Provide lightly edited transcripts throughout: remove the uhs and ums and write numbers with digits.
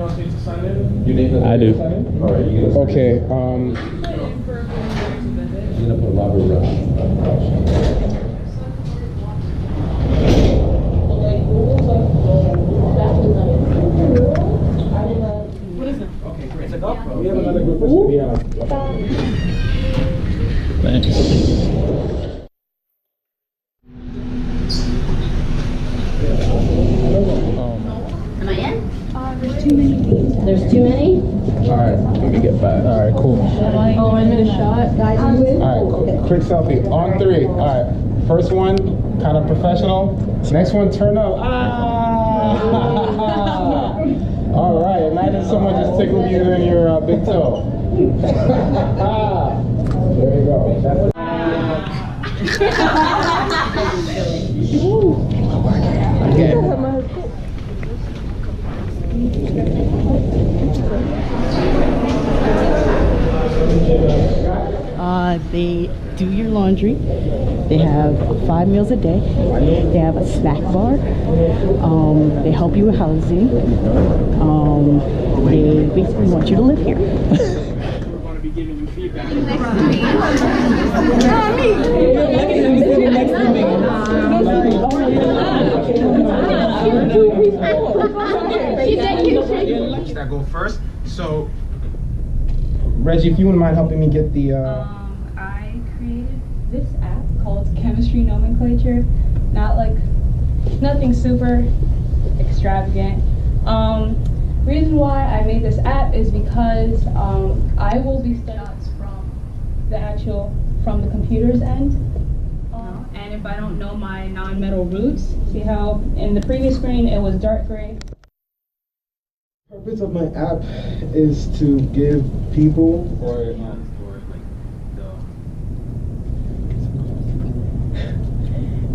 else needs to sign in? You need to I do. sign in? All right, you guys. Okay. You're gonna put Robert Rush. What is it? Okay, great. It's a GoPro. We have another group that's gonna be on. Thanks. Am I in? There's too many. There's too many? Alright, let me get back. Alright, cool. Oh, I'm in a shot. Guys, Alright, cool. Quick selfie. On 3. Alright. First one, kind of professional. Next one, turn up. Alright, imagine someone just tickled you in your big toe. There you go. Again. They do your laundry. They have 5 meals a day. They have a snack bar. They help you with housing. They basically want you to live here. We're going to be giving you feedback. That go first. So, Reggie, if you wouldn't mind helping me get the I created this app called Chemistry Nomenclature. Nothing super extravagant. Reason why I made this app is because I will be studying from the computer's end. And if I don't know my non-metal roots, see how in the previous screen it was dark gray. The purpose of my app is to give people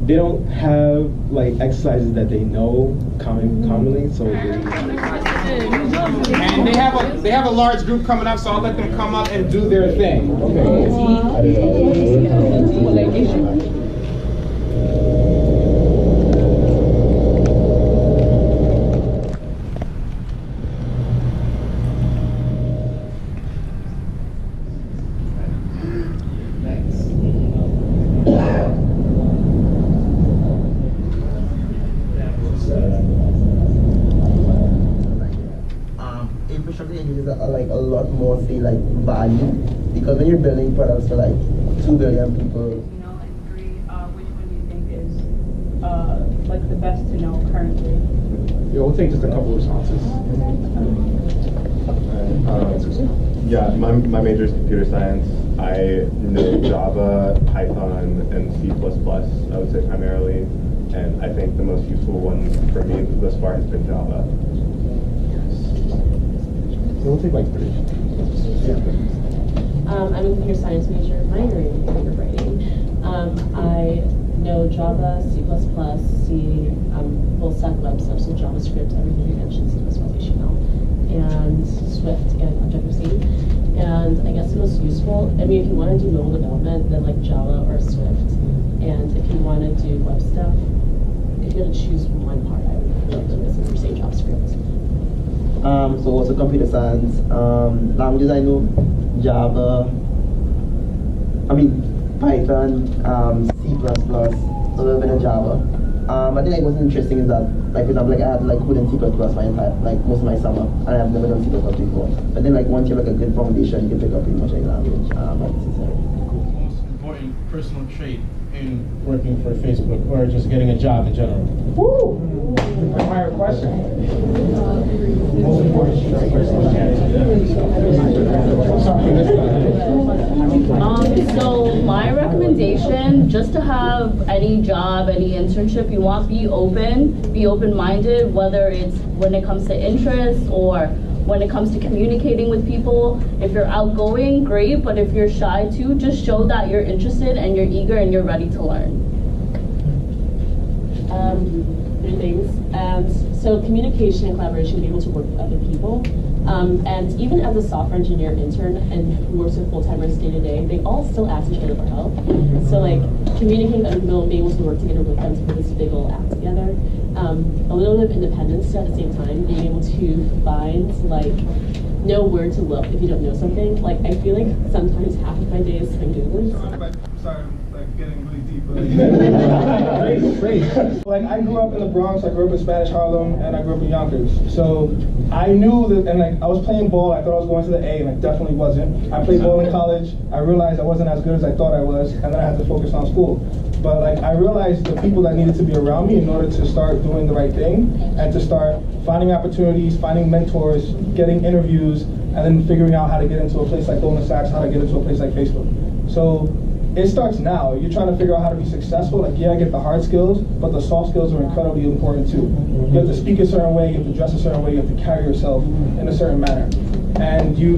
they don't have like exercises that they know commonly, so and they have a large group coming up, so I'll let them come up and do their thing. Infrastructure engineers are like a lot more say like value, because when you're building products for like 2 billion people, And agree which one do you think is like the best to know currently? Yeah, we'll take just a couple of responses. Yeah, my major is computer science. I know Java, Python, and C++, I would say primarily. And I think the most useful one for me thus far has been Java. So we'll take like 3. I'm a computer science major, minor in computer writing. I know Java, C++, full stack web stuff, so JavaScript, everything you mentioned, C++, HTML, and Swift and Objective-C. And I guess the most useful, I mean, if you want to do mobile development, then like Java or Swift. And if you want to do web stuff, if you had to choose one part, I would recommend this if you're saying JavaScript. so also computer science. Languages I know, Java, Python, C++, a little bit of Java. I think like what's interesting is that, like for example, like I had like code in C++ my entire, like most of my summer, and I've never done C++ before. But then like once you have like a good foundation, you can pick up pretty much any language. Most important personal trait in working for Facebook or just getting a job in general? Woo! Fire question. Most important So my recommendation, just to have any job, any internship you want, be open-minded, whether it's when it comes to interests or when it comes to communicating with people. If you're outgoing, great, but if you're shy too, just show that you're interested and you're eager and you're ready to learn. 3 things. So communication and collaboration, be able to work with other people. And even as a software engineer intern and who works with full-timers day to day, they all still ask each other for help. So like, communicating with people, being able to work together with them to put this big old act together. A little bit of independence at the same time, being able to find, like, know where to look if you don't know something. Like, I feel like sometimes half of my day is spent Googling. Sorry, like getting really deep. Great. Like I grew up in the Bronx, I grew up in Spanish Harlem, and I grew up in Yonkers. So I knew that, and like I was playing ball, I thought I was going to the A, and I definitely wasn't. I played ball in college, I realized I wasn't as good as I thought I was, and then I had to focus on school. But like I realized the people that needed to be around me in order to start doing the right thing, and to start finding opportunities, finding mentors, getting interviews, and then figuring out how to get into a place like Goldman Sachs, how to get into a place like Facebook. So it starts now. You're trying to figure out how to be successful. Like, yeah, I get the hard skills, but the soft skills are incredibly important too. You have to speak a certain way, you have to dress a certain way, you have to carry yourself in a certain manner. And you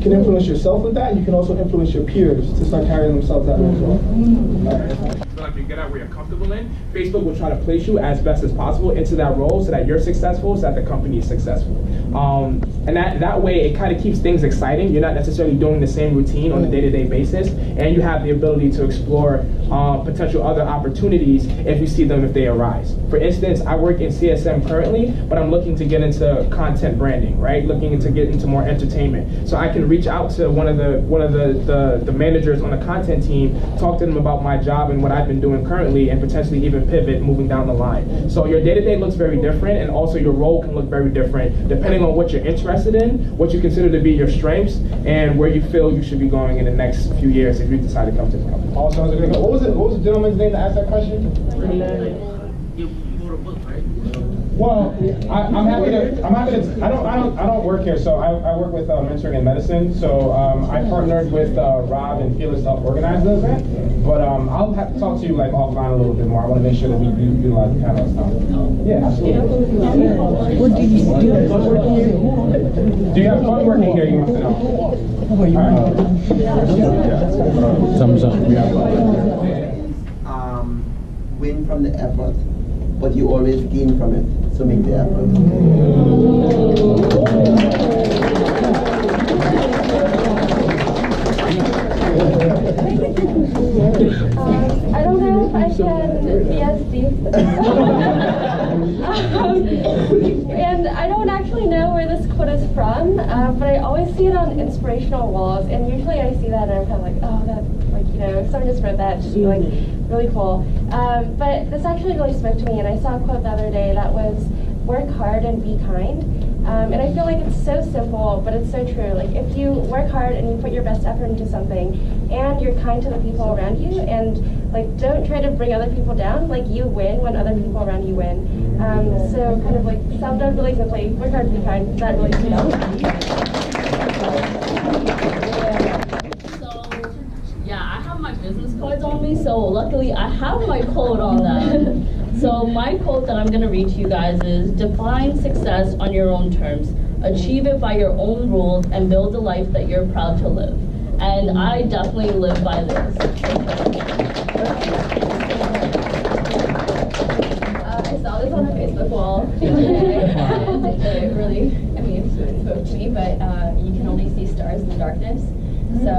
can influence yourself with that. You can also influence your peers to start carrying themselves that way as well. Like you get out where you're comfortable in, Facebook will try to place you as best as possible into that role so that you're successful, so that the company is successful. And that way it kind of keeps things exciting. You're not necessarily doing the same routine on a day-to-day basis, and you have the ability to explore potential other opportunities if you see them, if they arise. For instance, I work in CSM currently, but I'm looking to get into content branding, right? Looking to get into more entertainment. So I can reach out to one of the managers on the content team, talk to them about my job and what I've been doing currently, and potentially even pivot moving down the line. So your day-to-day looks very different, and also your role can look very different depending on what you're interested in, what you consider to be your strengths, and where you feel you should be going in the next few years if you decide to come to the company. Also, what was the gentleman's name that asked that question? You wrote a book, right? Well, I'm happy to. I don't work here, so I work with mentoring in medicine. So I partnered with Rob and Felix to help organize the event. But I'll have to talk to you like offline a little bit more. I want to make sure that we utilize the panel stuff. Yeah, absolutely. What do you have fun working here? Do you have fun working here? You must know. Thumbs up. Win from the effort, but you always gain from it, so make the effort. I don't know if I can be as deep. And I don't actually know where this quote is from, but I always see it on inspirational walls, and usually I see that and I'm kind of like, oh, that's like, you know, someone just wrote that, just like, really cool. But this actually really spoke to me, and I saw a quote the other day that was, work hard and be kind. And I feel like it's so simple, but it's so true. Like, if you work hard and you put your best effort into something, and you're kind to the people around you, and like, don't try to bring other people down, like, you win when other people around you win. So kind of like, summed up really simply, work hard and be kind. That really stood out. Yeah, I have my business cards on me, so luckily I have my quote on them. So my quote that I'm going to read to you guys is, define success on your own terms, achieve it by your own rules, and build a life that you're proud to live. And I definitely live by this. I saw this on a Facebook wall the other day, and it really, I mean, it spoke to me, but you can only see stars in the darkness. So,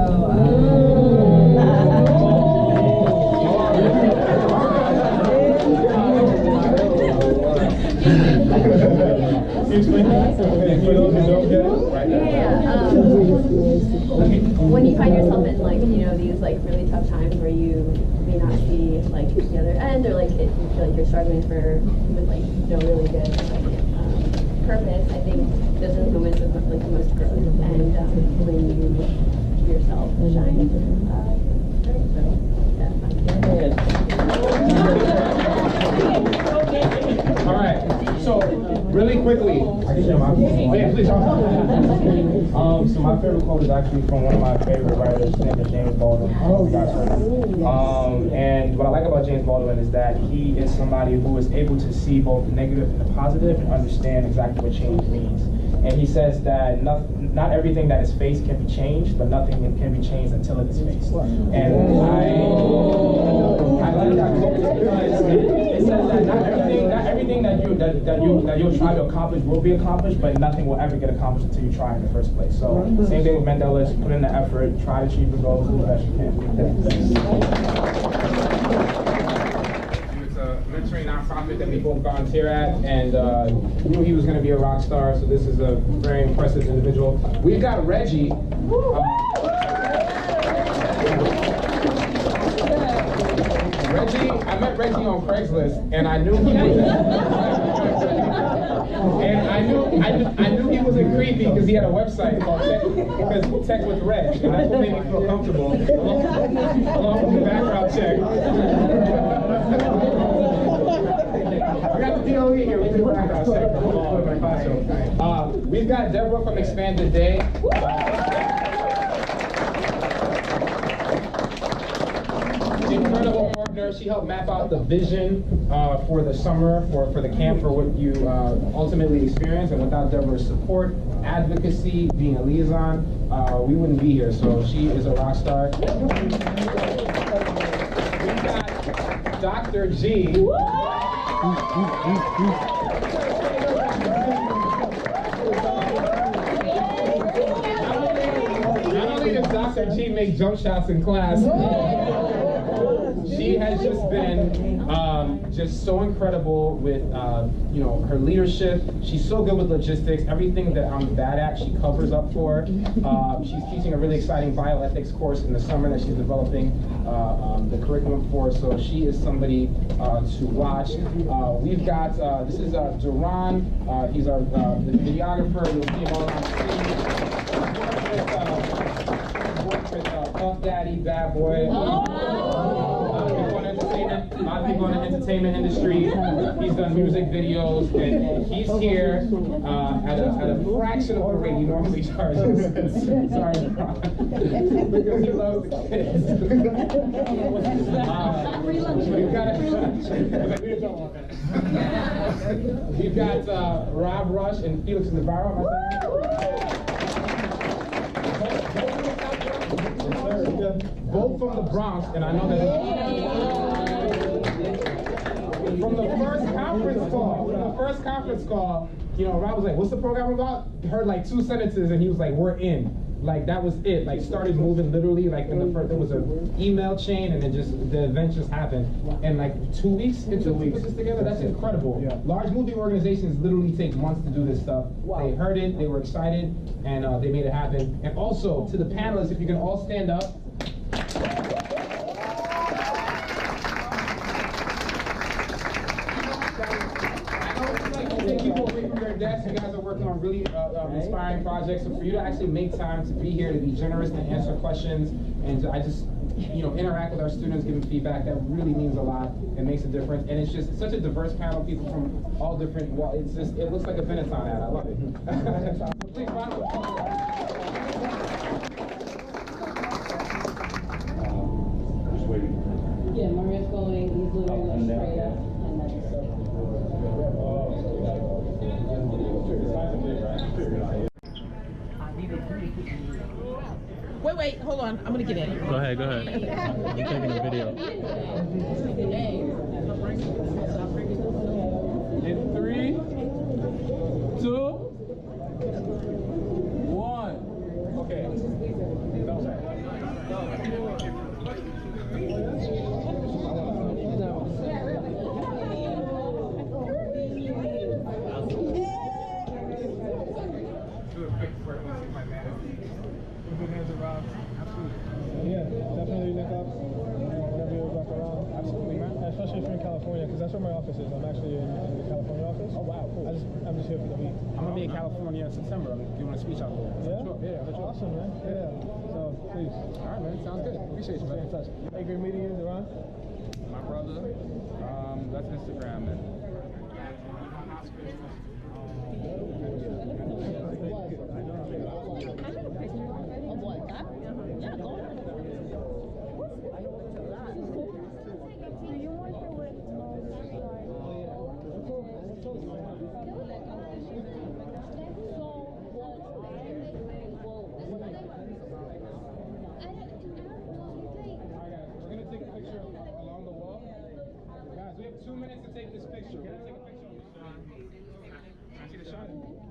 when you find yourself in, like, you know, these like really tough times where you may not see like the other end, or like you feel like you're struggling with like no really good purpose, I think those are the moments of like the most growth, and when you keep yourself shine. All right. So really quickly, please. So my favorite quote is actually from one of my favorite writers, his name is James Baldwin. And what I like about James Baldwin is that he is somebody who is able to see both the negative and the positive and understand exactly what change means. And he says that not everything that is faced can be changed, but nothing can be changed until it is faced. And I like that quote because it says that not everything that you that you'll try to accomplish will be accomplished, but nothing will ever get accomplished until you try in the first place. So same thing with Mandela's, put in the effort, try to achieve the goals, do the best you can. It's a mentoring nonprofit that we both volunteer at, and knew he was going to be a rock star, so this is a very impressive individual. We've got Reggie. Reggie, I met Reggie on Craigslist, and I knew he was, and I knew he wasn't creepy because he had a website called TechWithReg, and that's what made me feel comfortable, along with the background check. We got the DOE here. We did the background check. We've got Deborah from Expanded Day. Incredible partner. She helped map out the vision for the summer, for the camp, for what you ultimately experience. And without Deborah's support, advocacy, being a liaison, we wouldn't be here. So she is a rock star. We've got Dr. G. Not only does Dr. G make jump shots in class, she has just been just so incredible with you know, her leadership. She's so good with logistics. Everything that I'm bad at, she covers up for. She's teaching a really exciting bioethics course in the summer that she's developing the curriculum for. So she is somebody to watch. We've got this is Duran. He's our the videographer. You'll see him all around the scene. Puff Daddy, Bad Boy. A lot of people in the entertainment industry. He's done music videos, and he's here at a fraction of the rate he normally charges. Sorry, because he loves the kids. We've got Rob Rush and Felix Navarro. Both from the Bronx, and I know that from the first conference call, you know, Rob was like, "What's the program about?" Heard like 2 sentences, and he was like, "We're in." Like that was it. Like started moving literally. Like in the first, there was an email chain, and then just the event just happened. And like 2 weeks to put this together, that's incredible. Yeah. Large movie organizations literally take months to do this stuff. Wow. They heard it, they were excited, and they made it happen. And also to the panelists, if you can all stand up. Take people away from their desks. You guys are working on really inspiring projects. So for you to actually make time to be here, to be generous, to answer questions, and to, I just, you know, interact with our students, give them feedback, that really means a lot. It makes a difference, and it's just such a diverse panel, people from all different. Well, it's just, it looks like a Benetton ad. I love it. Please, round of applause. Just waiting. Yeah, Maria's going. He's literally straight up, and then. Wait, hold on. I'm gonna get in. Go ahead. I'm taking a video. In 3, 2, 1. Okay. Yeah, definitely link up whenever you're back around. Absolutely, man. Especially if you're in California, because that's where my office is. I'm actually in the California office. Oh wow, cool. I'm just here for the week. I'm gonna be in California in September. I'm doing a speech out there. Yeah? Sure. Yeah, for sure. Awesome, man. Yeah. So, please. All right, man. Sounds good. Appreciate you, man. Stay in touch. Hey, great meeting you, Ron. My brother. That's Instagram, man. We're gonna take a picture along the wall. Guys, we have 2 minutes to take this picture. We're gonna take a picture on the side. shot.